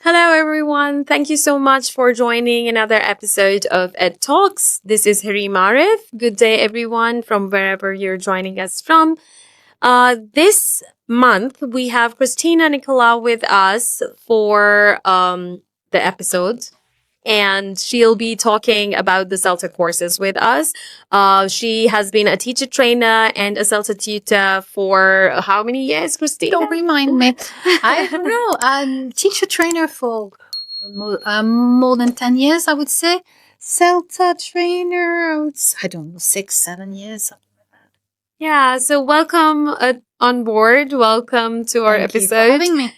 Hello, everyone. Thank you so much for joining another episode of EdTalks. This is Hareem Arif. Good day, everyone, from wherever you're joining us from. This month, we have Cristina Nicolaou with us for the episode. And she'll be talking about the CELTA courses with us. She has been a teacher trainer and a CELTA tutor for how many years, Cristina? Don't remind me. I don't know. I'm teacher trainer for more than 10 years, I would say. CELTA trainer, I don't know, 6-7 years. Yeah, so welcome on board. Welcome to our episode. Thank you for having me.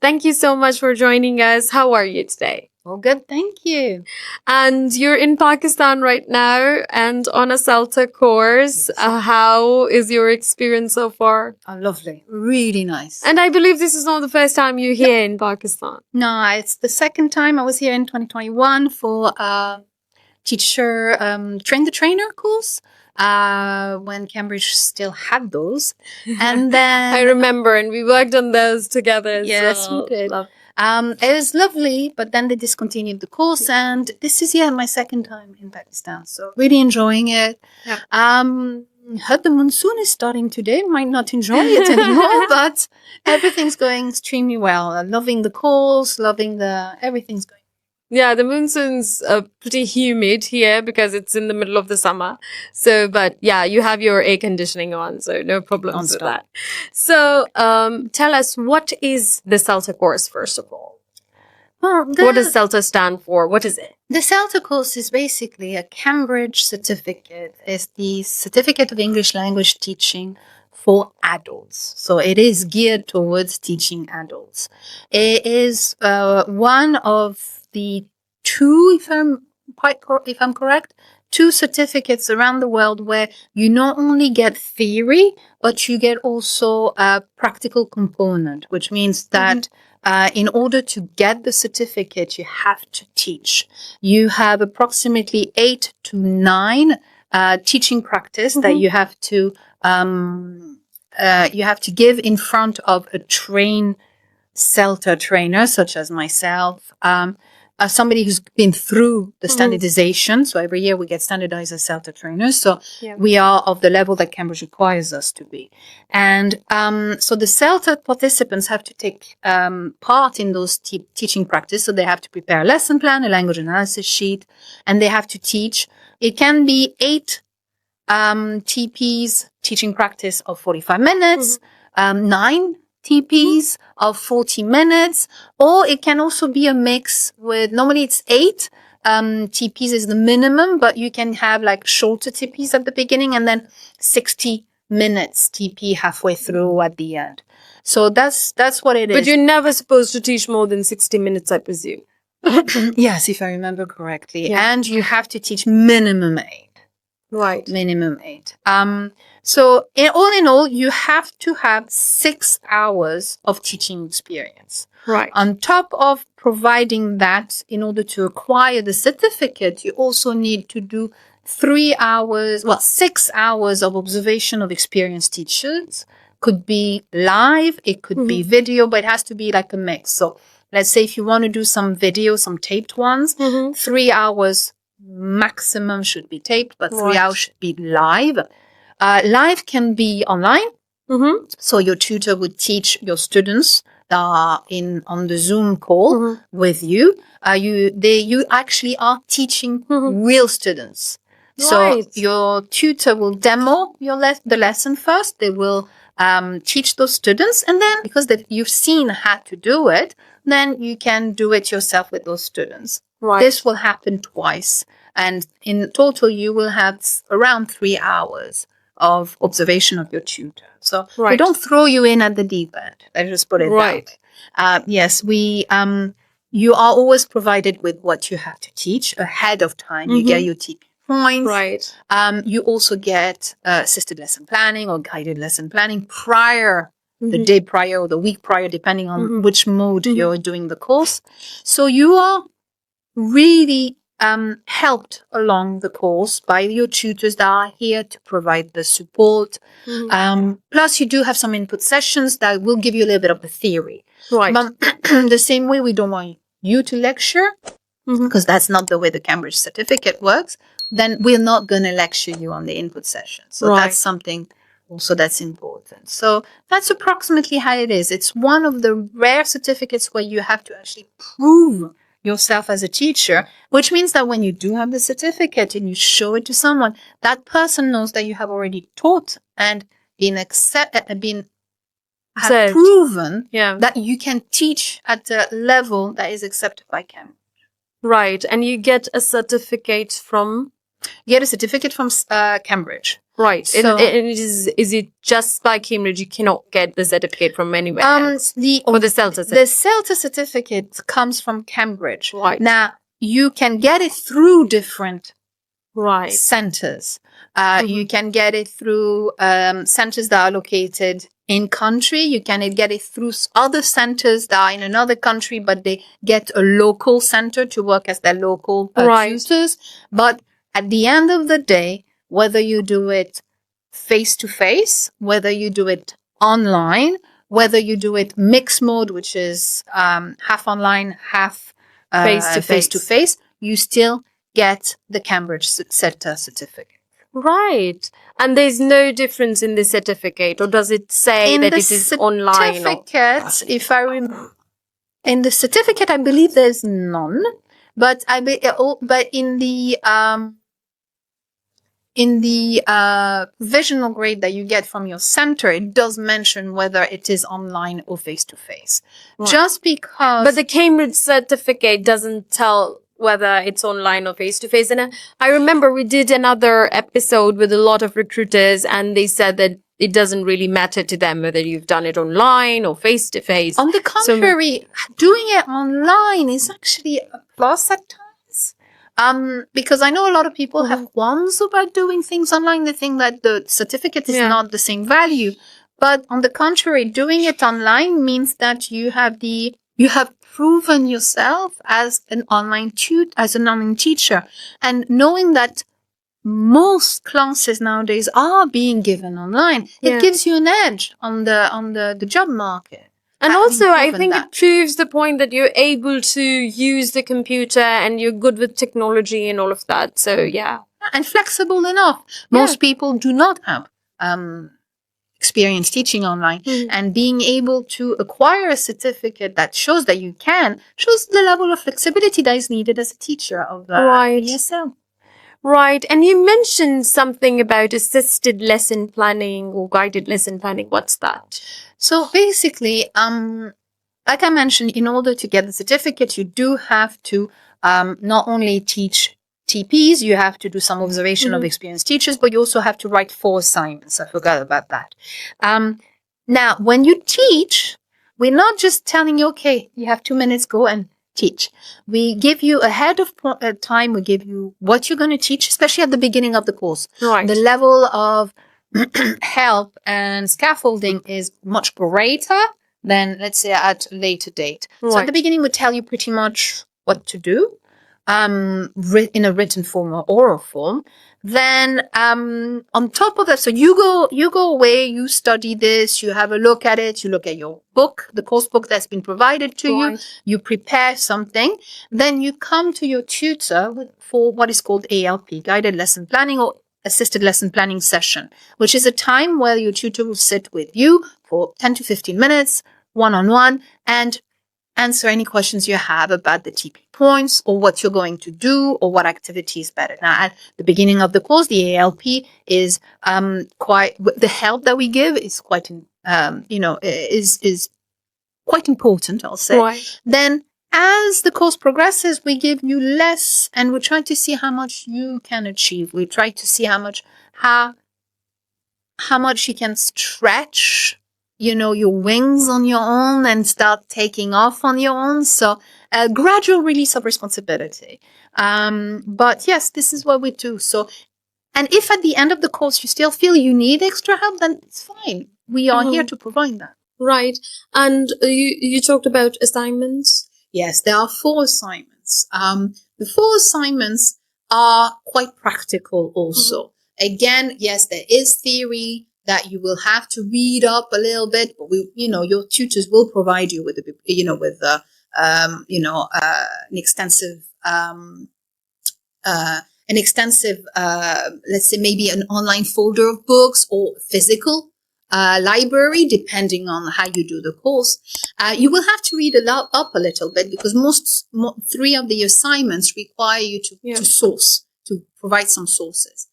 Thank you so much for joining us. How are you today? All good, thank you. And you're in Pakistan right now and on a CELTA course. Yes. How is your experience so far? Oh, lovely. Really nice. And I believe this is not the first time you're here in Pakistan. No, it's the second time. I was here in 2021 for teacher train-the-trainer course. When Cambridge still had those. And then I remember, and we worked on those together as yes, well. we did. It was lovely, but then they discontinued the course, and this is my second time in Pakistan, so really enjoying it. Yeah. Heard the monsoon is starting today. Might not enjoy it anymore, but everything's going extremely well. Loving the course, everything's going. Yeah, the monsoon's pretty humid here because it's in the middle of the summer. So, but yeah, you have your air conditioning on, so no problems with that. So, tell us, what is the CELTA course, first of all? Well, what does CELTA stand for? What is it? The CELTA course is basically a Cambridge certificate. It's the Certificate of English Language Teaching for adults. So it is geared towards teaching adults. It is one of the two, if I'm correct, two certificates around the world where you not only get theory, but you get also a practical component, which means that in order to get the certificate, you have to teach. You have approximately 8 to 9 teaching practice that you have to give in front of a trained CELTA trainer, such as myself. Somebody who's been through the standardization. So every year we get standardized as CELTA trainers. So we are of the level that Cambridge requires us to be. And so the CELTA participants have to take part in those teaching practice. So they have to prepare a lesson plan, a language analysis sheet, and they have to teach. It can be 8 TPs, teaching practice of 45 minutes, 9 TPs of 40 minutes, or it can also be a mix with, normally it's 8 TPs is the minimum, but you can have like shorter TPs at the beginning and then 60 minutes TP halfway through at the end. So that's what it is. But you're never supposed to teach more than 60 minutes, I presume. Yes, if I remember correctly. Yeah. And you have to teach minimum 8. Right. Minimum 8. So all in all, you have to have 6 hours of teaching experience. Right. On top of providing that, in order to acquire the certificate, you also need to do 6 hours of observation of experienced teachers. Could be live, it could be video, but it has to be like a mix. So let's say if you want to do some video, some taped ones, 3 hours maximum should be taped, but 3 hours should be live. Live can be online. So your tutor would teach your students on the Zoom call with you. You actually are teaching real students. So your tutor will demo the lesson first. They will teach those students, and then because you've seen how to do it, then you can do it yourself with those students. Right. This will happen twice, and in total you will have around 3 hours of observation of your tutor. So we don't throw you in at the deep end. Let's just put it that way. Yes, you are always provided with what you have to teach ahead of time. You get your TP points. Right. You also get assisted lesson planning or guided lesson planning prior, the day prior or the week prior, depending on which mode you're doing the course. So you are really helped along the course by your tutors that are here to provide the support. Plus, you do have some input sessions that will give you a little bit of the theory. Right. But the same way, we don't want you to lecture, because that's not the way the Cambridge certificate works, then we're not going to lecture you on the input session. So Right. that's something also that's important. So that's approximately how it is. It's one of the rare certificates where you have to actually prove yourself as a teacher, which means that when you do have the certificate and you show it to someone, that person knows that you have already taught and have Observed. proven Yeah. that you can teach at a level that is accepted by Cambridge. Right. And you get a certificate from? You get a certificate from Cambridge. Right. So- Is it just by Cambridge? You cannot get the certificate from anywhere else? The Or the CELTA the certificate? CELTA certificate comes from Cambridge. Right. Now, you can get it through different Right. centers. You can get it through centers that are located in country. You can get it through other centers that are in another country, but they get a local center to work as their local Right. tutors. But at the end of the day, whether you do it face to face, whether you do it online, whether you do it mixed mode, which is half online, half Face-to-face. to face, you still get the Cambridge CELTA certificate. Right. And there's no difference in the certificate, or does it say In that the it is online? Or? certificate, if I remember, in the certificate, I believe there's none, but but in the provisional grade that you get from your center, it does mention whether it is online or face to face. Right. Just because, But the Cambridge certificate doesn't tell whether it's online or face to face. And I remember we did another episode with a lot of recruiters, and they said that it doesn't really matter to them whether you've done it online or face to face. on the contrary, doing it online is actually a plus at times. Because I know a lot of people have qualms about doing things online. They think that the certificate is not the same value. But on the contrary, doing it online means that you have proven yourself as an online teacher, and knowing that most classes nowadays are being given online, it gives you an edge on the job market. And Having also, I proven think that. it proves the point that you're able to use the computer and you're good with technology and all of that. So, yeah. And flexible enough. Most people do not have experience teaching online, and being able to acquire a certificate that shows that you can shows the level of flexibility that is needed as a teacher of ESL. Right. And you mentioned something about assisted lesson planning or guided lesson planning. What's that? So basically, like I mentioned, in order to get the certificate, you do have to not only teach TPs, you have to do some observation of experienced teachers, but you also have to write 4 assignments. I forgot about that. Now, when you teach, we're not just telling you, okay, you have 2 minutes, go and teach. We give you ahead of time, we give you what you're going to teach, especially at the beginning of the course. Right. The level of help and scaffolding is much greater than, let's say, at a later date. So at Right. the beginning, we tell you pretty much what to do in a written form or oral form. Then on top of that, so you go away, you study this, you have a look at it, you look at your book, the course book that's been provided to you, you prepare something, then you come to your tutor for what is called ALP, guided lesson planning, or assisted lesson planning session, which is a time where your tutor will sit with you for 10 to 15 minutes, one-on-one, and answer any questions you have about the TP points or what you're going to do or what activity is better. Now, at the beginning of the course, the ALP is the help that we give is quite, is quite important, I'll say. Right. Then, as the course progresses, we give you less, and we try to see how much you can achieve. We try to see how much you can stretch, your wings on your own and start taking off on your own. So a gradual release of responsibility. But yes, this is what we do. So, and if at the end of the course you still feel you need extra help, then it's fine. We are here to provide that. Right. And you talked about assignments? Yes, there are 4 assignments. The 4 assignments are quite practical also. Again, yes, there is theory that you will have to read up a little bit, but your tutors will provide you with let's say maybe an online folder of books or physical library, depending on how you do the course. You will have to read up a little bit because three of the assignments require you to provide some sources.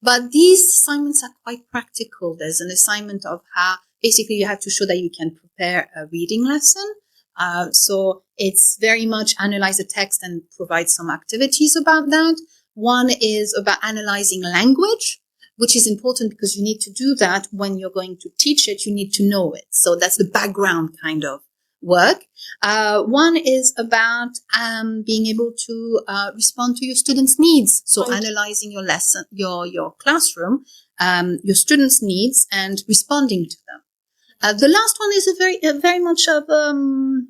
But these assignments are quite practical. There's an assignment of how basically you have to show that you can prepare a reading lesson. So it's very much analyze a text and provide some activities about that. One is about analyzing language, which is important because you need to do that when you're going to teach it. You need to know it. So that's the background kind of work. One is about being able to respond to your students' needs. So analyzing your lesson, your classroom, your students' needs, and responding to them. The last one is a very much of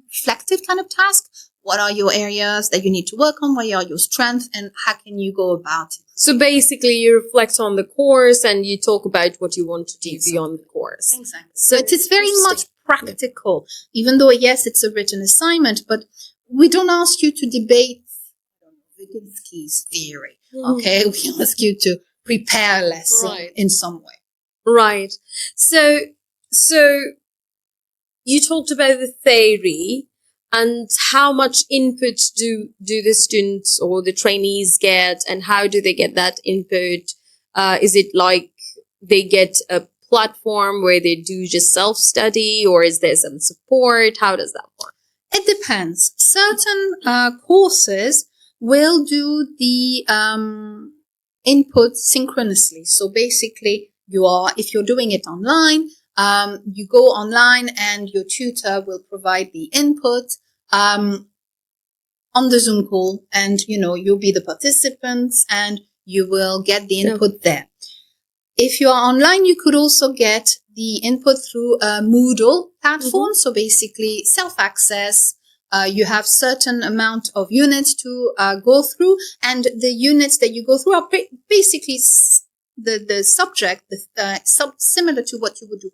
reflective kind of task. What are your areas that you need to work on? What are your strengths, and how can you go about it? So basically, you reflect on the course and you talk about what you want to do beyond the course. Exactly. So it is very much practical, even though, yes, it's a written assignment, but we don't ask you to debate Vygotsky's theory. Okay, we ask you to prepare a lesson in some way. Right. So you talked about the theory and how much input do the students or the trainees get, and how do they get that input? Is it like they get a platform where they do just self-study, or is there some support? How does that work? It depends. Certain courses will do the input synchronously. So basically, if you're doing it online, you go online and your tutor will provide the input on the Zoom call, and you'll be the participants and you will get the input there. If you are online, you could also get the input through a Moodle platform. So basically self-access. You have certain amount of units to go through, and the units that you go through are basically the subject, similar to what you would do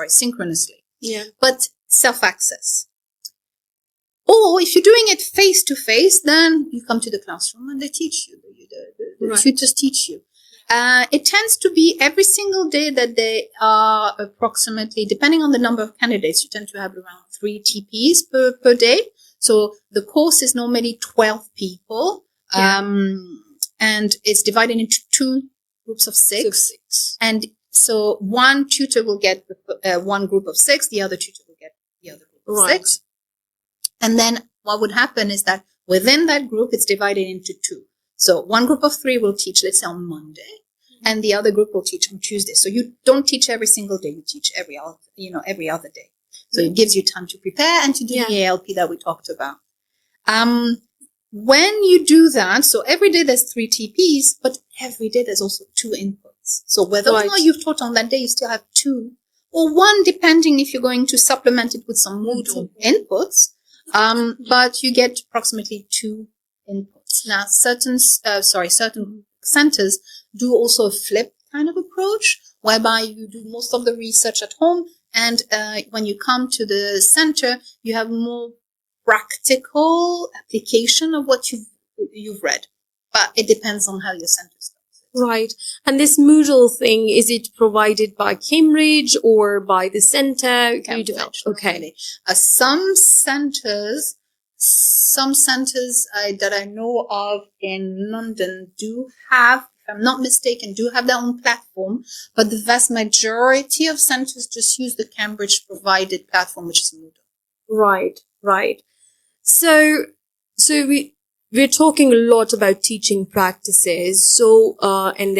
synchronously. Yeah. But self-access. Or if you're doing it face to face, then you come to the classroom and they teach you. The tutors teach you. It tends to be every single day that they are approximately, depending on the number of candidates, you tend to have around 3 TPs per day. So the course is normally 12 people. And it's divided into 2 groups of 6. And so one tutor will get one group of 6, the other tutor will get the other group of 6. And then what would happen is that within that group, it's divided into 2. So one group of 3 will teach, let's say, on Monday, and the other group will teach on Tuesday. So you don't teach every single day; you teach every other day. So it gives you time to prepare and to do the ALP that we talked about. When you do that, so every day there's 3 TPs, but every day there's also 2 inputs. So whether or not you've taught on that day, you still have 2 or 1, depending if you're going to supplement it with some Moodle inputs. But you get approximately 2 inputs. Now, certain centers do also a flip kind of approach, whereby you do most of the research at home, and when you come to the center, you have more practical application of what you've read. But it depends on how your center starts. Right. And this Moodle thing, is it provided by Cambridge or by the center? Cambridge. Okay. Some centers that I know of in London do have, if I'm not mistaken, do have their own platform, but the vast majority of centers just use the Cambridge provided platform, which is Moodle. Right. So we're talking a lot about teaching practices. So, and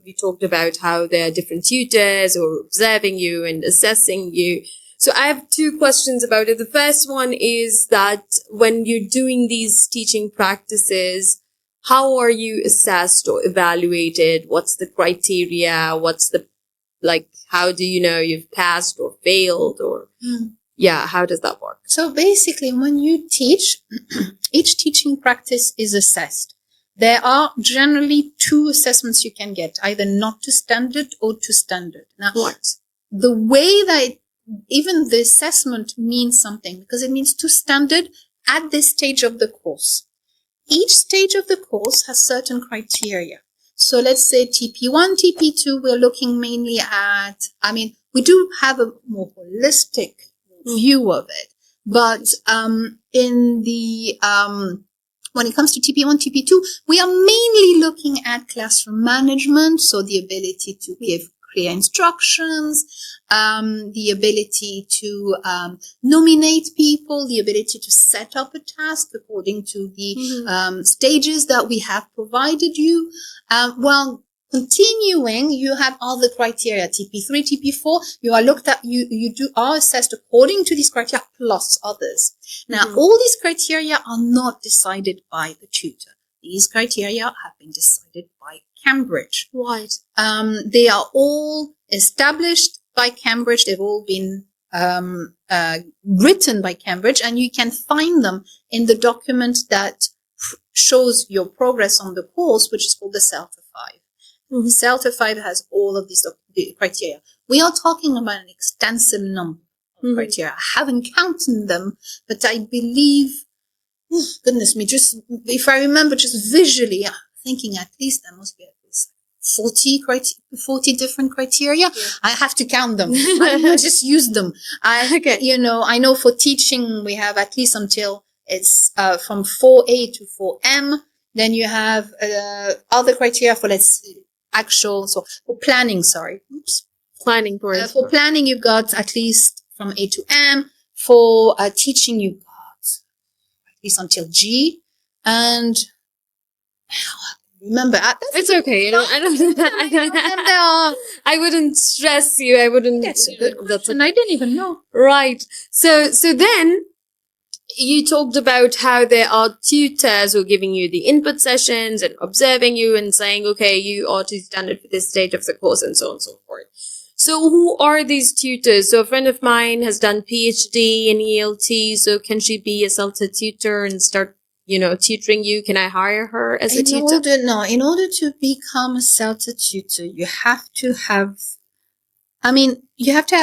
we talked about how there are different tutors who are observing you and assessing you. So I have 2 questions about it. The first one is that when you're doing these teaching practices, how are you assessed or evaluated? What's the criteria? How do you know you've passed or failed, or how does that work? So basically, when you teach, each teaching practice is assessed. There are generally 2 assessments you can get, either not to standard or to standard. Now, the way that even the assessment means something, because it means to standard at this stage of the course. Each stage of the course has certain criteria. So let's say TP1, TP2, we're looking mainly at, we do have a more holistic view of it, but in the when it comes to TP1, TP2, we are mainly looking at classroom management, so the ability to give clear instructions, the ability to nominate people, the ability to set up a task according to the stages that we have provided you. Well, continuing, you have other criteria, TP3, TP4, you are looked at, are assessed according to these criteria plus others. Now, all these criteria are not decided by the tutor. These criteria have been decided by Cambridge. Right. They are all established by Cambridge. They've all been written by Cambridge, and you can find them in the document that shows your progress on the course, which is called the CELTA 5. CELTA 5 has all of these criteria. We are talking about an extensive number of criteria. I haven't counted them, but I believe, goodness me, just if I remember just visually, I'm thinking at least there must be at least 40 different criteria. Yeah. I have to count them. I not just use them. I know for teaching we have at least until it's from 4A to 4M. Then you have other criteria for for planning. Planning for planning, you've got at least from A to M. For teaching, you've got at least until G. And remember, it's okay. I wouldn't stress you. I wouldn't. That's a good question. I didn't even know. Right. So then you talked about how there are tutors who are giving you the input sessions and observing you and saying, okay, you are to standard for this stage of the course and so on and so forth. So who are these tutors? So a friend of mine has done PhD in ELT. So can she be a CELTA tutor and start, tutoring you? Can I hire her as a tutor? In order to become a CELTA tutor, you have to have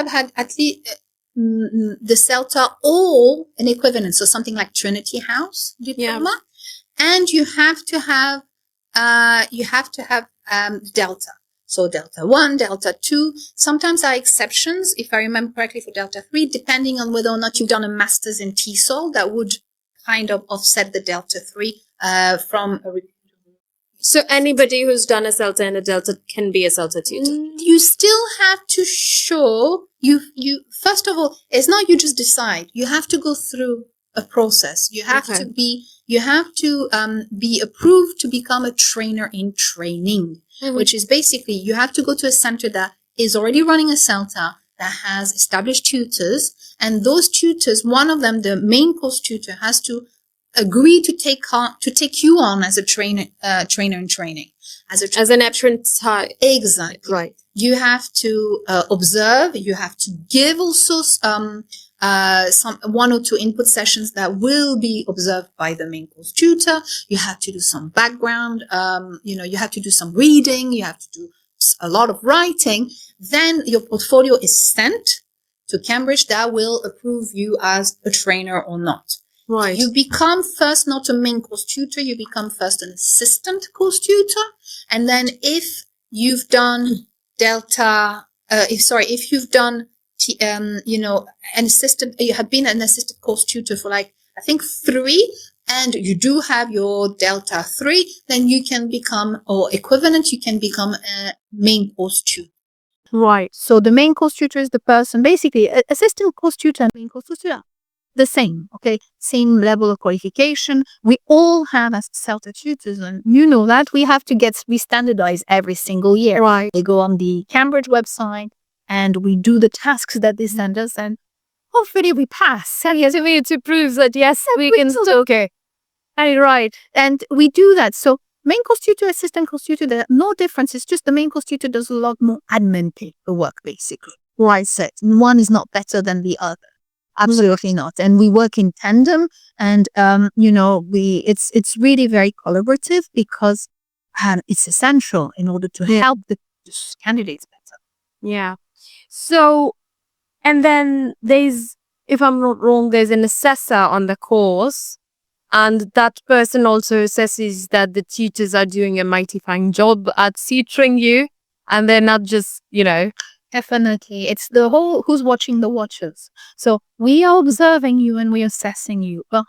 had at least the CELTA or an equivalent, so something like Trinity House diploma, and you have to have Delta. So Delta 1, Delta 2. Sometimes there are exceptions, if I remember correctly, for Delta 3, depending on whether or not you've done a master's in TESOL, that would kind of offset the Delta 3 from a. So anybody who's done a CELTA and a Delta can be a CELTA tutor? You still have to show, you first of all, it's not you just decide. You have to go through a process. You have to be approved to become a trainer in training, which is basically you have to go to a center that is already running a CELTA, that has established tutors, and those tutors, one of them, the main course tutor, has to agree to take you on as a trainer in training, as an apprentice. Exactly. Right. You have to observe. You have to give also some 1 or 2 input sessions that will be observed by the main course tutor. You have to do some background. You have to do some reading. You have to do a lot of writing. Then your portfolio is sent to Cambridge, that will approve you as a trainer or not. Right. You become first not a main course tutor, you become first an assistant course tutor. And then if you've done if you've done, an assistant, you have been an assistant course tutor for I think 3, and you do have your Delta 3, then you can become, or equivalent, you can become a main course tutor. Right. So the main course tutor is the person, basically, assistant course tutor and main course tutor. The same, okay? Same level of qualification. We all have as CELTA tutors, and you know that we have to get re-standardized every single year. Right. We go on the Cambridge website and we do the tasks that they send us, and hopefully we pass. And yes, we need to prove that yes, we can still okay. Right. And we do that. So main course tutor, assistant course tutor, there are no difference. It's just the main course tutor does a lot more admin work, basically. Right. So one is not better than the other. Absolutely not. And we work in tandem, and it's really very collaborative, because it's essential in order to help the candidates better. Yeah. So And then there's, if I'm not wrong, there's an assessor on the course. And that person also assesses that the tutors are doing a mighty fine job at tutoring you. And they're not just, Definitely. It's the whole who's watching the watchers. So we are observing you and we're assessing you. Well,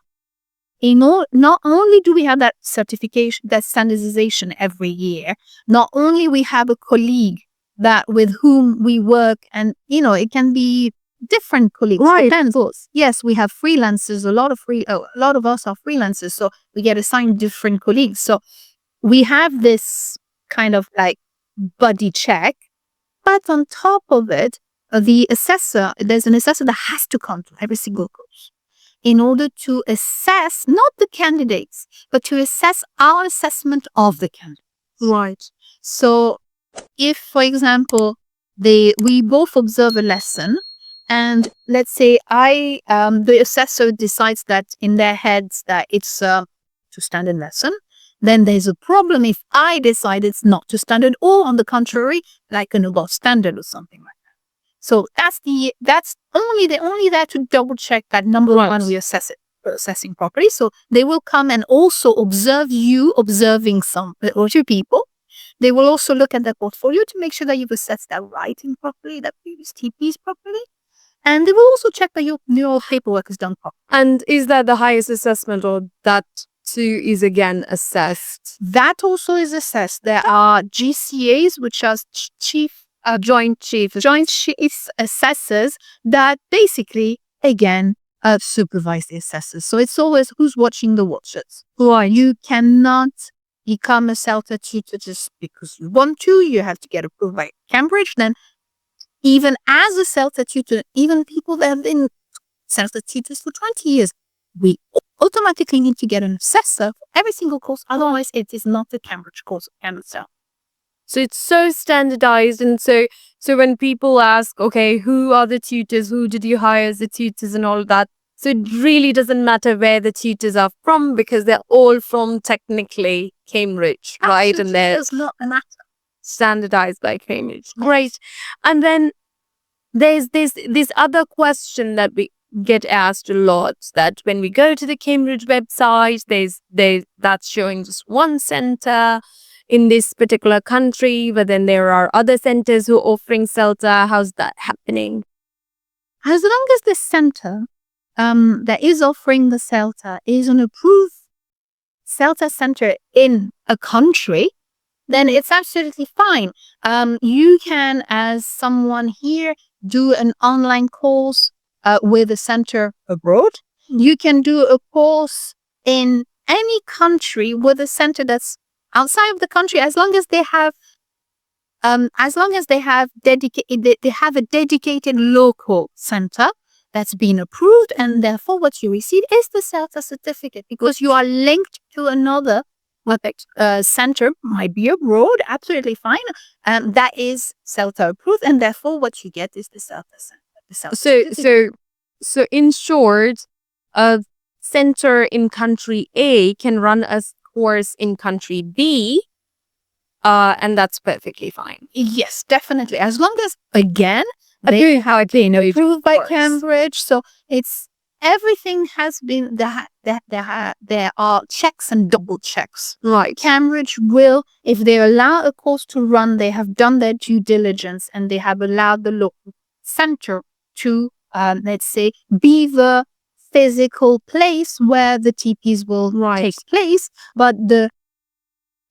not only do we have that certification, that standardization every year, not only we have a colleague that with whom we work, and it can be different colleagues. Right. Depends. Yes, we have freelancers. A lot of us are freelancers, so we get assigned different colleagues. So we have this kind of like buddy check, but on top of it, there's an assessor that has to come to every single course in order to assess not the candidates, but to assess our assessment of the candidates. Right. So if, for example, we both observe a lesson, and let's say the assessor decides that in their heads that it's to standard lesson, then there's a problem if I decide it's not to standard, or on the contrary, like an above standard or something like that. So that's only there to double check that number one, we assessing properly. So they will come and also observe you observing some or two people. They will also look at the portfolio to make sure that you've assessed that writing properly, that previous TPs properly. And they will also check that your paperwork is done properly. And is that the highest assessment, or that too is again assessed? That also is assessed. There are GCAs, which are joint chief assessors that basically, again, supervise the assessors. So it's always who's watching the watchers. Right. You cannot become a CELTA tutor just because you want to. You have to get approved by Cambridge. Then even as a CELTA tutor, even people that have been CELTA tutors for 20 years, we automatically need to get an assessor for every single course. Otherwise, it is not a Cambridge course of Cambridge CELTA. So it's so standardized. And so when people ask, okay, who are the tutors? Who did you hire as the tutors and all that? So it really doesn't matter where the tutors are from, because they're all from technically Cambridge, right? Absolutely, And they're does not matter. standardized by Cambridge. Great. And then there's this other question that we get asked a lot, that when we go to the Cambridge website, that's showing just one center in this particular country, but then there are other centers who are offering CELTA. How's that happening? As long as the center that is offering the CELTA is an approved CELTA center in a country, then it's absolutely fine. You can, as someone here, do an online course with a center abroad. You can do a course in any country with a center that's outside of the country, as long as they have a dedicated local center that's been approved, and therefore what you receive is the CELTA certificate, because you are linked to another center, might be abroad, absolutely fine. That is CELTA approved, and therefore what you get is the CELTA center. So in short, a center in country A can run a course in country B, and that's perfectly fine. Yes, definitely. As long as, again, they have been approved by Cambridge. So it's everything has been there are checks and double checks. Right. Cambridge will, if they allow a course to run, they have done their due diligence, and they have allowed the local center to, let's say, be the physical place where the TPs will take place. But the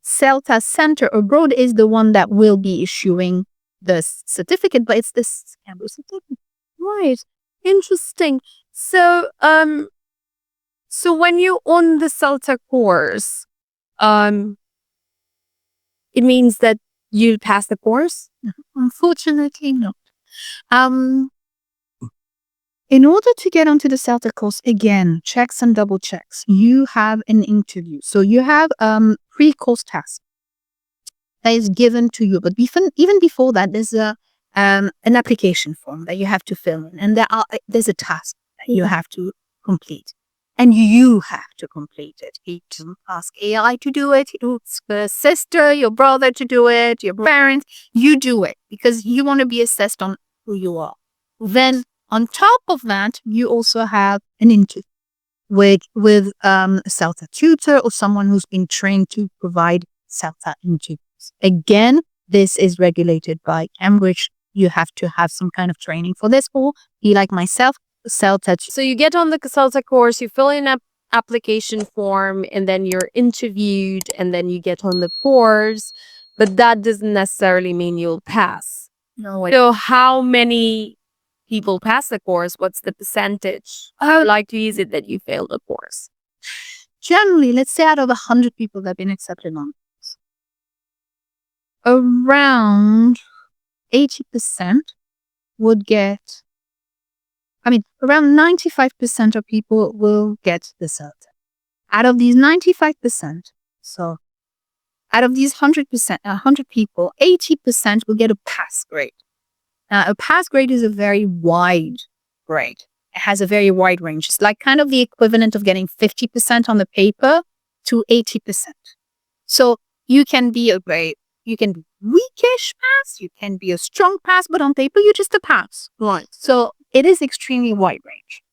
CELTA center abroad is the one that will be issuing the certificate, but it's this Cambridge certificate. Right. Interesting. So, so when you're on the CELTA course, it means that you'll pass the course? Unfortunately, not. In order to get onto the CELTA course, again, checks and double checks, you have an interview. So you have pre-course task that is given to you. But even before that, there's an application form that you have to fill in. And there's a task that you have to complete. And you have to complete it. You don't ask AI to do it. You don't ask your sister, your brother to do it, your parents. You do it because you want to be assessed on who you are. Then On top of that, you also have an interview with a CELTA tutor or someone who's been trained to provide CELTA interviews. Again, this is regulated by Cambridge. You have to have some kind of training for this, or be like myself, CELTA. So you get on the CELTA course, you fill in an application form, and then you're interviewed, and then you get on the course. But that doesn't necessarily mean you'll pass. No, So how many people pass the course? What's the percentage? How likely is it that you fail the course? generally, let's say out of 100 people that have been accepted on this, around 80% would get, around 95% of people will get the CELTA. Out of these 95%, so out of these 100 people, 80% will get a pass grade. Now, a pass grade is a very wide grade. It has a very wide range. It's like kind of the equivalent of getting 50% on the paper to 80%. So you can be weakish pass, you can be a strong pass, but on paper, you're just a pass. Right. So it is extremely wide range.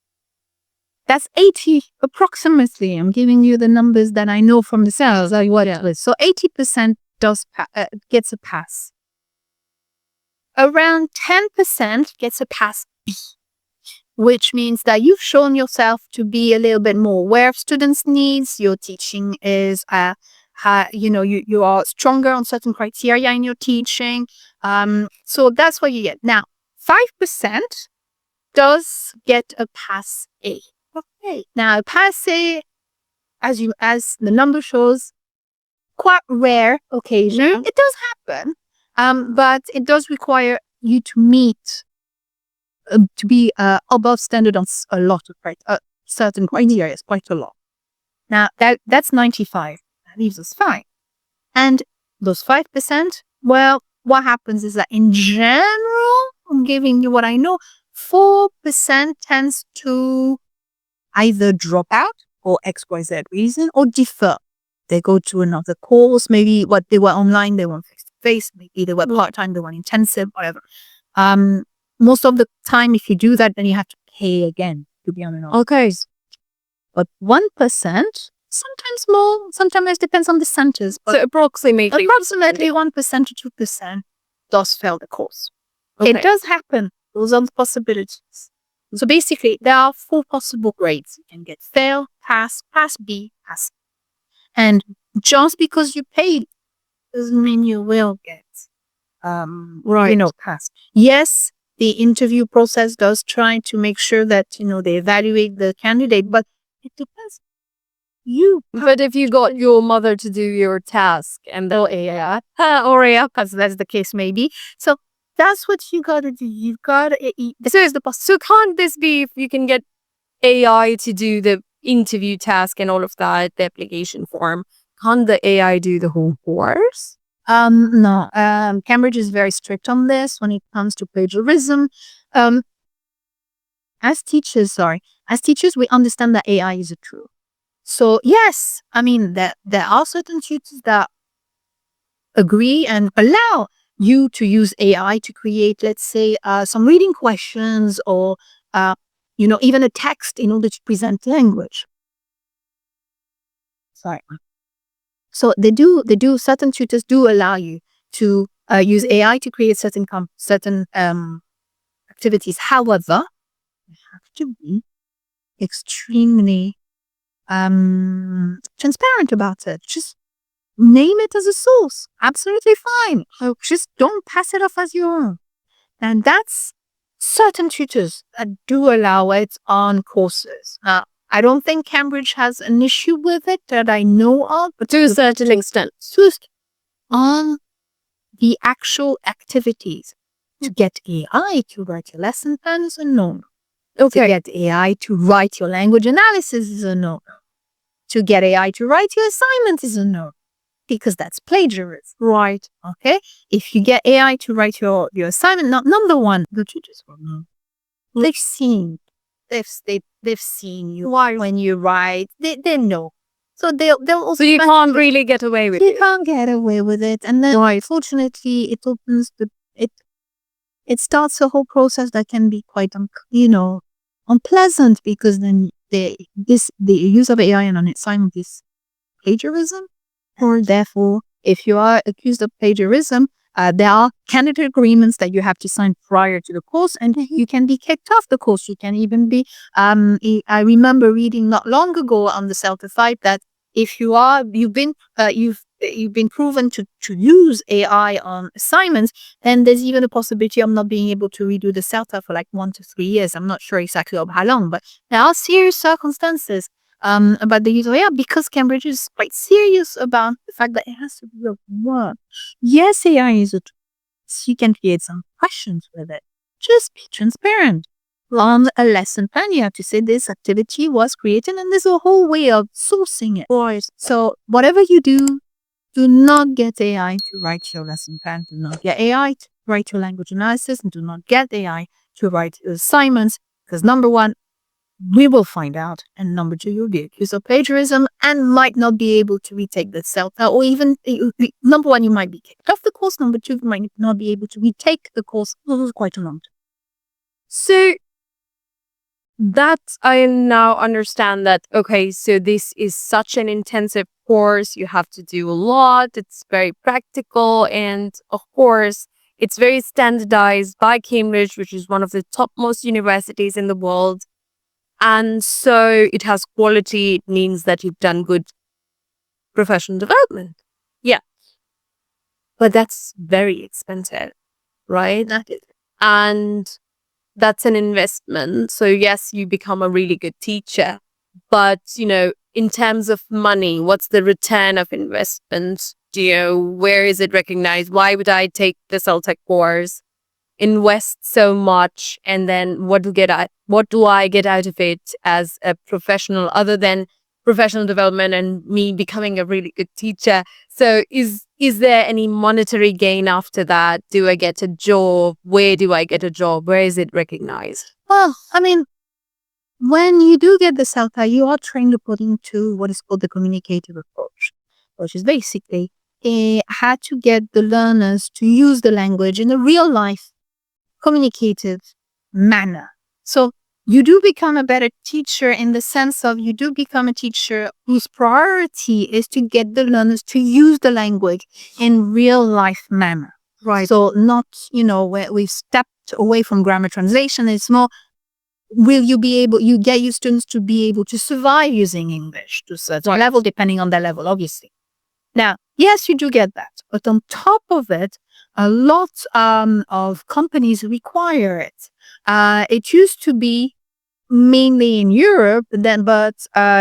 That's 80 approximately. I'm giving you the numbers that I know from the cells. So 80% gets a pass. Around 10% gets a pass B, which means that you've shown yourself to be a little bit more aware of students' needs. Your teaching is, you are stronger on certain criteria in your teaching. So that's what you get. Now, 5% does get a pass A. Okay. Now, pass A, as the number shows, quite rare occasion. It does happen, but it does require you to meet, to be above standard on a lot of certain criteria. It's quite a lot. Now, that's 95. That leaves us 5. And those 5%, well, what happens is that in general, I'm giving you what I know, 4% tends to either drop out for XYZ reason or defer. They go to another course, maybe what they were online, they were face-to-face, maybe they were part-time, they were intensive, whatever. Most of the time, if you do that, then you have to pay again to be on an online. Okay. But 1%, sometimes more, sometimes it depends on the centers. But So approximately 1% to 2% does fail the course. Okay. It does happen. Those are the possibilities. So basically, there are 4 possible grades. You can get fail, pass, pass B, pass. And just because you paid doesn't mean you will get, pass. Yes, the interview process does try to make sure that, they evaluate the candidate, but it depends. But if you got your mother to do your task and or AI, because that's the case maybe. So that's what you gotta do. You've got to. So can't this be if you can get AI to do the interview task and all of that, the application form? Can't the AI do the whole course? No. Cambridge is very strict on this when it comes to plagiarism. As teachers, we understand that AI is a tool. So yes, there are certain tutors that agree and allow you to use AI to create, let's say, some reading questions or, even a text in order to present language. Sorry. So certain tutors do allow you to use AI to create certain activities. However, you have to be extremely transparent about it. Just name it as a source. Absolutely fine. Just don't pass it off as your own. And that's certain tutors that do allow it on courses. I don't think Cambridge has an issue with it that I know of, but To a certain extent. On the actual activities, to get AI to write your lesson plan is a no. Okay. To get AI to write your language analysis is a no. To get AI to write your assignment is a no. Because that's plagiarism. Right. Okay? If you get AI to write your assignment, number one, the tutors will know. They've seen you when you write. They know. So they'll also. So you can't really get away with it. You can't get away with it. And then, unfortunately, it it starts a whole process that can be quite, unpleasant, because then the use of AI on an assignment is plagiarism. Or therefore, if you are accused of plagiarism, there are candidate agreements that you have to sign prior to the course, and you can be kicked off the course. You can even be. I remember reading not long ago on the CELTA site that if you've been proven to use AI on assignments, then there's even a possibility of not being able to redo the CELTA for like 1 to 3 years. I'm not sure exactly of how long, but there are serious circumstances about the use of AI, because Cambridge is quite serious about the fact that it has to be real work. Yes, AI is a tool. You can create some questions with it. Just be transparent. On a lesson plan, you have to say this activity was created, and there's a whole way of sourcing it. So whatever you do not get AI to write your lesson plan. Do not get AI to write your language analysis, and do not get AI to write your assignments, because number one, we will find out. And number two, you'll be accused of plagiarism and might not be able to retake the CELTA, or even, number one, you might be kicked off the course. Number two, you might not be able to retake the course for quite a long time. So that I now understand that, okay, so this is such an intensive course. You have to do a lot. It's very practical. And of course, it's very standardized by Cambridge, which is one of the topmost universities in the world. And so it has quality. It means that you've done good professional development. Yeah. But that's very expensive, right? And that's an investment. So yes, you become a really good teacher. But, in terms of money, what's the return of investment? Where is it recognized? Why would I take the CELTA course, invest so much, and then what do I get out of it as a professional, other than professional development and me becoming a really good teacher? So is there any monetary gain after that? Do I get a job? Where do I get a job? Where is it recognized? Well, I mean, when you do get the CELTA, you are trained according to what is called the communicative approach, which is basically how to get the learners to use the language in a real life communicative manner. So you do become a better teacher in the sense of you do become a teacher whose priority is to get the learners to use the language in real life manner. Right. So not, where we've stepped away from grammar translation. It's more, you get your students to be able to survive using English to a certain level, depending on their level, obviously. Now, yes, you do get that. But on top of it, a lot of companies require it. It used to be mainly in Europe, but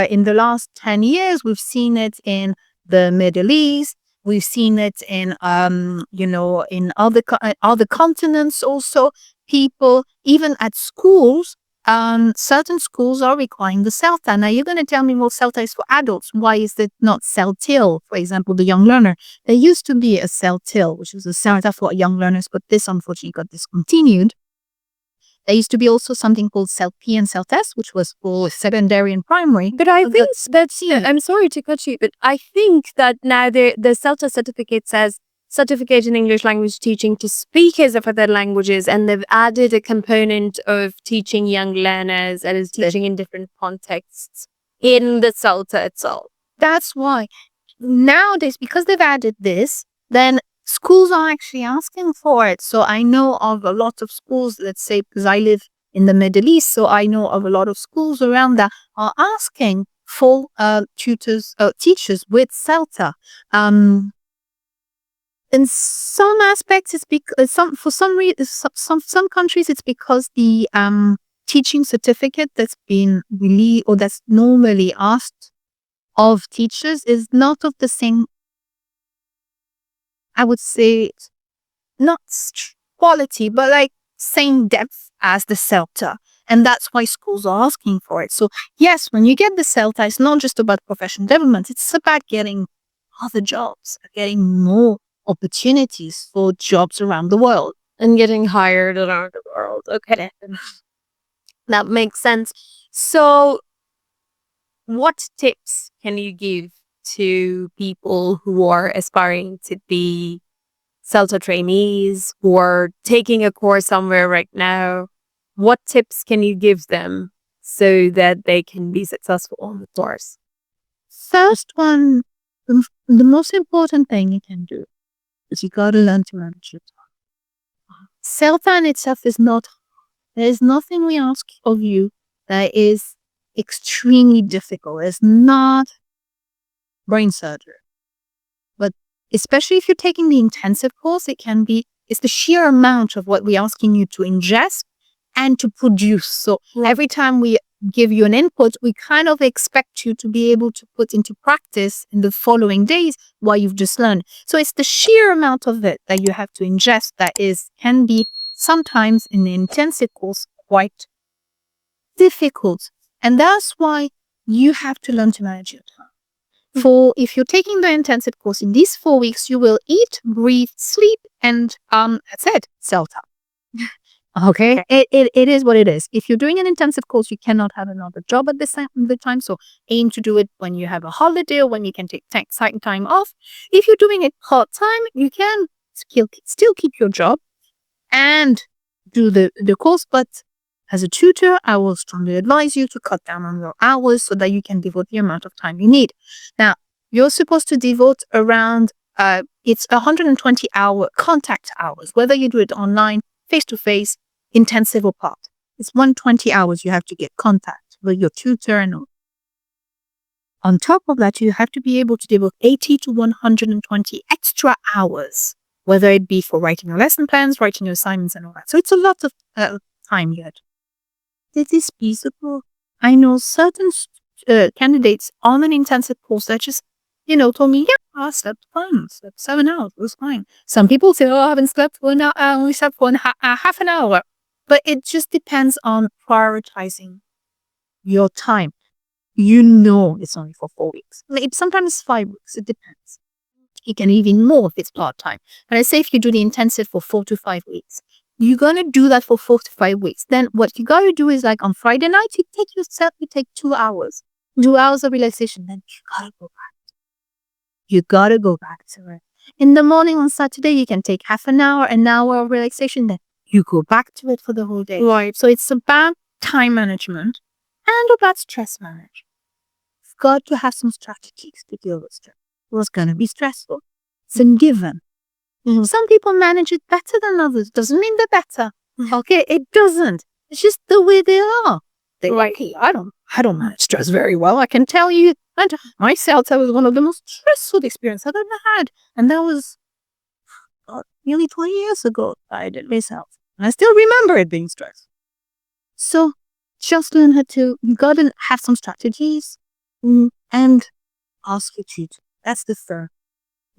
in the last 10 years, we've seen it in the Middle East. We've seen it in, in other continents also. People, even at schools, certain schools are requiring the CELTA. Now, you're going to tell me, well, CELTA is for adults. Why is it not CELTIL, for example, the young learner? There used to be a CELTIL, which was a CELTA for young learners, but this unfortunately got discontinued. There used to be also something called CELT-P and CELT-S, which was for secondary and primary. But I think that's, I'm sorry to cut you, but I think that now the CELTA certificate says Certificate in English Language Teaching to Speakers of Other Languages, and they've added a component of teaching young learners and is teaching in different contexts in the CELTA itself. That's why nowadays, because they've added this, then schools are actually asking for it. So I know of a lot of schools, let's say, because I live in the Middle East, so I know of a lot of schools around that are asking for teachers with CELTA. In some aspects, it's because some countries, it's because the teaching certificate that's been that's normally asked of teachers is not of the same, I would say, not quality, but like same depth as the CELTA. And that's why schools are asking for it. So yes, when you get the CELTA, it's not just about professional development. It's about getting other jobs, getting more opportunities for jobs around the world. And getting hired around the world. Okay. That makes sense. So what tips can you give to people who are aspiring to be CELTA trainees who are taking a course somewhere right now, what tips can you give them so that they can be successful on the course? First one, the most important thing you can do is you got to learn to manage your time. CELTA in itself is not, there is nothing we ask of you that is extremely difficult. It's not brain surgery. But especially if you're taking the intensive course, it's the sheer amount of what we're asking you to ingest and to produce. So every time we give you an input, we kind of expect you to be able to put into practice in the following days what you've just learned. So it's the sheer amount of it that you have to ingest that can be sometimes in the intensive course quite difficult. And that's why you have to learn to manage your time. If you're taking the intensive course in these 4 weeks, you will eat, breathe, sleep, and that's it. CELTA. Okay. It is what it is. If you're doing an intensive course, you cannot have another job at the time. So aim to do it when you have a holiday or when you can take time off. If you're doing it part-time, you can still keep your job and do the course. But as a tutor, I will strongly advise you to cut down on your hours so that you can devote the amount of time you need. Now, you're supposed to devote around, it's 120 contact hours, whether you do it online, face-to-face, intensive or part. It's 120 hours you have to get contact with your tutor and all. On top of that, you have to be able to devote 80 to 120 extra hours, whether it be for writing your lesson plans, writing your assignments and all that. So it's a lot of time you had. This is feasible. I know certain candidates on an intensive course that just, told me, yeah, I slept fine, slept 7 hours, it was fine. Some people say, oh, I haven't slept for an hour, I only slept for half an hour. But it just depends on prioritizing your time. It's only for 4 weeks. Sometimes it's 5 weeks, it depends. It can even more if it's part-time. But I say if you do the intensive for 4 to 5 weeks, you're going to do that for 4 to 5 weeks. Then what you got to do is like on Friday night, you take 2 hours. 2 hours of relaxation. Then you got to go back. You got to go back to it. In the morning on Saturday, you can take half an hour of relaxation. Then you go back to it for the whole day. Right. So it's about time management and about stress management. You've got to have some strategies to deal with stress. It's going to be stressful. It's a given. Mm-hmm. Some people manage it better than others. Doesn't mean they're better. Mm-hmm. Okay, it doesn't. It's just the way they are. Okay, I don't manage stress very well. I can tell you. And my CELTA was one of the most stressful experiences I've ever had. And that was nearly 20 years ago I did myself. And I still remember it being stressful. So just learn you got to have some strategies and ask your tutor. That's the third.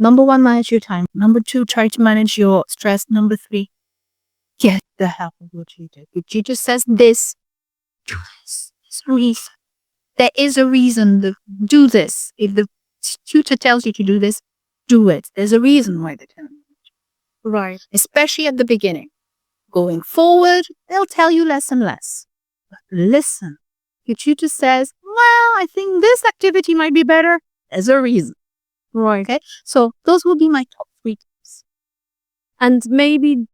Number 1, manage your time. Number 2, try to manage your stress. Number 3, get the help of your tutor. Your tutor says this, do this. There's a reason. There is a reason to do this. If the tutor tells you to do this, do it. There's a reason why they tell you. Right. Especially at the beginning. Going forward, they'll tell you less and less. But listen. Your tutor says, well, I think this activity might be better. There's a reason. Right. Okay. So those will be my top 3 tips. And maybe,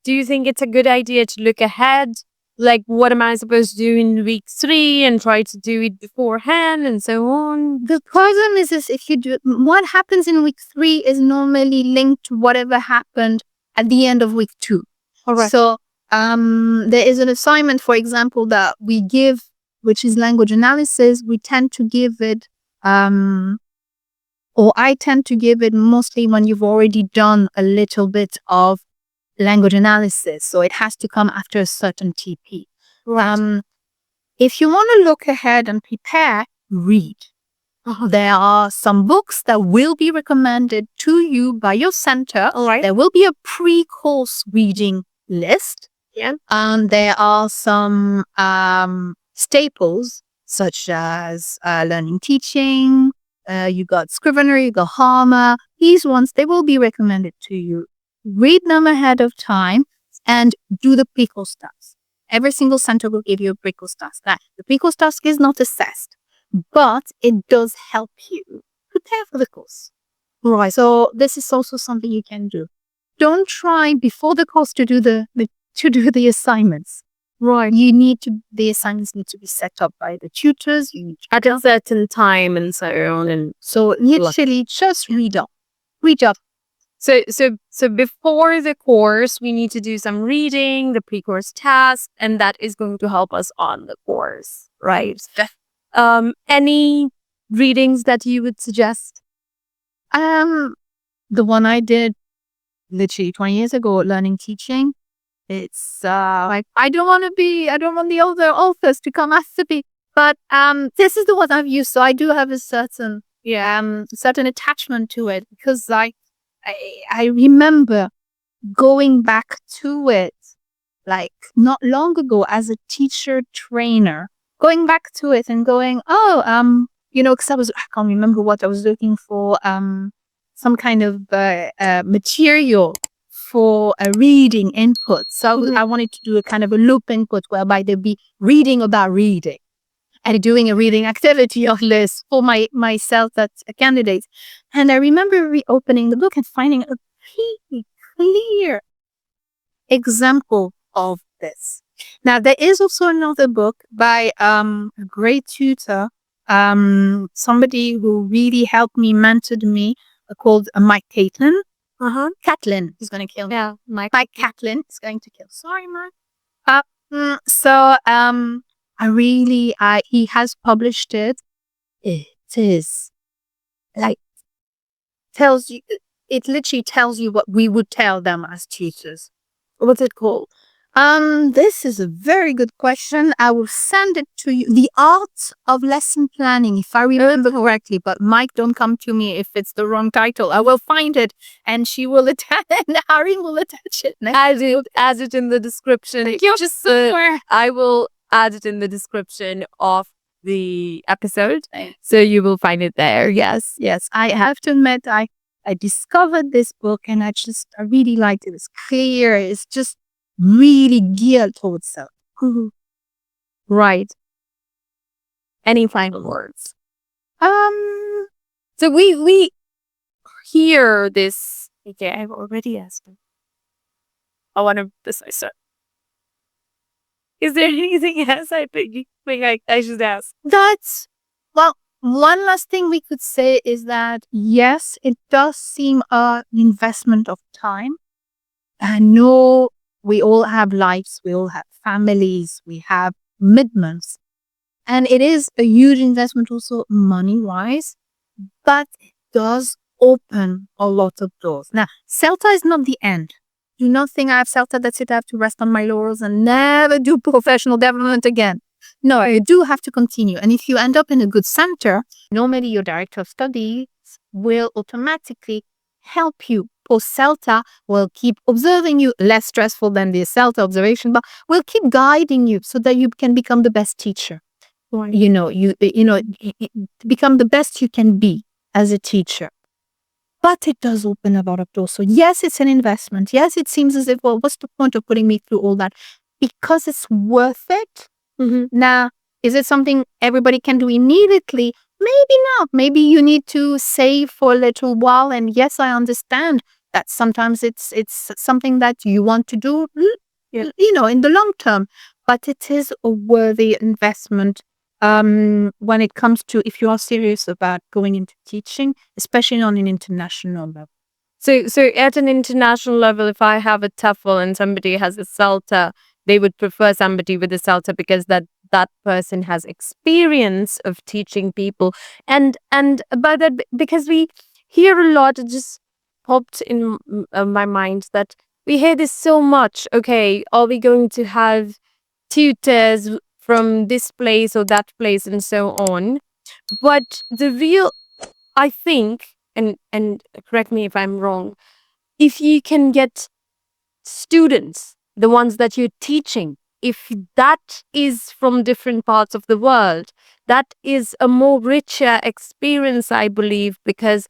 do you think it's a good idea to look ahead? Like, what am I supposed to do in week 3 and try to do it beforehand and so on? The problem is if you do, what happens in week 3 is normally linked to whatever happened at the end of week 2. All right. So there is an assignment, for example, that we give, which is language analysis. We tend to give it, or I tend to give it mostly when you've already done a little bit of language analysis. So it has to come after a certain TP. Right. If you want to look ahead and prepare, read. There are some books that will be recommended to you by your center. All right. There will be a pre-course reading list. Yeah. There are some staples such as learning teaching. You got Scrivener, you got Harmer. These ones, they will be recommended to you. Read them ahead of time and do the pre-course task. Every single center will give you a pre-course task. Now, the pre-course task is not assessed, but it does help you prepare for the course. Right. So this is also something you can do. don't try before the course to do the assignments. Right. The assignments need to be set up by the tutors. You need to At a certain time and so on. And So literally just read up. Read up. so before the course, we need to do some reading, the pre-course task, and that is going to help us on the course, right? Any readings that you would suggest? The one I did literally 20 years ago, learning teaching. It's like I don't want the other authors to come after me. But this is the one I've used, so I do have a certain attachment to it because I remember going back to it like not long ago as a teacher trainer, going back to it and going, because I can't remember what I was looking for, some kind of material for a reading input. So I wanted to do a kind of a loop input whereby there'd be reading about reading and doing a reading activity on this for myself that's a candidate. And I remember reopening the book and finding a pretty clear example of this. Now, there is also another book by a great tutor, somebody who really helped me, mentored me, called Mike Caitlin. Catlin is going to kill me. Yeah, Mike Catlin is going to kill. Sorry, Mike. He has published it. It is like it literally tells you what we would tell them as tutors. what's it called? This is a very good question. I will send it to you. The Art of Lesson Planning, if I remember correctly. But Mike, don't come to me if it's the wrong title. I will find it, and she will attach, and Hareem will attach it. Add it in the description. I will add it in the description of the episode, so you will find it there. Yes. I have to admit, I discovered this book, and I really liked it. It's clear. It's just really geared towards self. Right. Any final words? So we hear this. Okay, I've already asked him. I want to decide. Is there anything else I think I should ask? One last thing we could say is that yes, it does seem an investment of time. I know we all have lives, we all have families, we have commitments. And it is a huge investment also money-wise, but it does open a lot of doors. Now, CELTA is not the end. Do not think I have CELTA, that's it, I have to rest on my laurels and never do professional development again. No, you do have to continue. And if you end up in a good center, normally your director of studies will automatically help you. Post-CELTA will keep observing you, less stressful than the CELTA observation, but will keep guiding you so that you can become the best teacher. Right. To become the best you can be as a teacher. But it does open a lot of doors. So yes, it's an investment. Yes, it seems as if, well, what's the point of putting me through all that? Because it's worth it. Now, is it something everybody can do immediately? Maybe not. Maybe you need to save for a little while. And yes, I understand that sometimes it's something that you want to do, in the long term. But it is a worthy investment when it comes to if you are serious about going into teaching, especially on an international level. So at an international level, if I have a TEFL and somebody has a CELTA, they would prefer somebody with a CELTA because that person has experience of teaching people. And by that, because we hear a lot, it just popped in my mind that we hear this so much. Okay, are we going to have tutors from this place or that place and so on? But the real, I think, and correct me if I'm wrong, if you can get students, the ones that you're teaching, if that is from different parts of the world, that is a more richer experience, I believe, because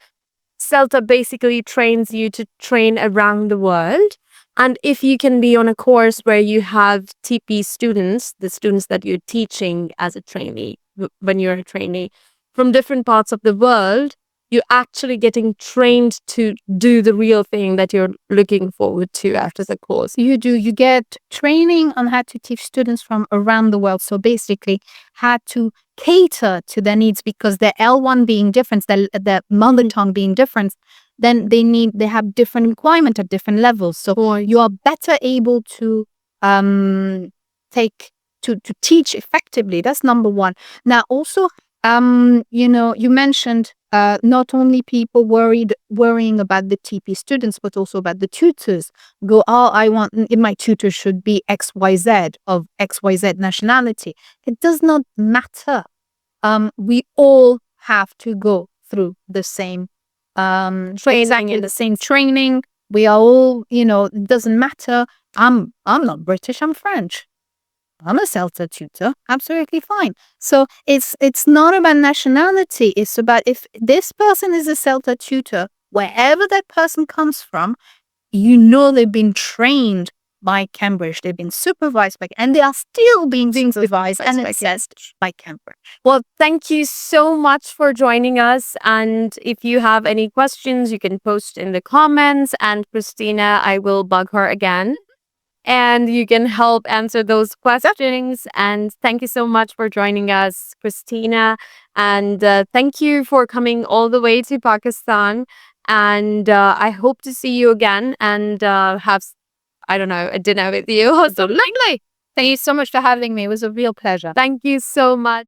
CELTA basically trains you to train around the world. And if you can be on a course where you have TP students, the students that you're teaching as a trainee, when you're a trainee, from different parts of the world, you're actually getting trained to do the real thing that you're looking forward to after the course. You get training on how to teach students from around the world. So basically, how to cater to their needs, because their L1 being different, their mother tongue being different, then they have different requirement at different levels. So you are better able to teach effectively. That's number one. Now also, you mentioned not only people worrying about the TP students, but also about the tutors. I want my tutor should be XYZ of XYZ nationality. It does not matter. We all have to go through the same training. We are all, it doesn't matter. I'm not British, I'm French. I'm a CELTA tutor, absolutely fine. So it's not about nationality. It's about if this person is a CELTA tutor, wherever that person comes from, they've been trained by Cambridge. They've been supervised by, and they are still being supervised and assessed by Cambridge. Well, thank you so much for joining us. And if you have any questions, you can post in the comments. And Cristina, I will bug her again. And you can help answer those questions. And thank you so much for joining us, Cristina. And thank you for coming all the way to Pakistan. And I hope to see you again and have, I don't know, a dinner with you or something. Lovely. Thank you so much for having me. It was a real pleasure. Thank you so much.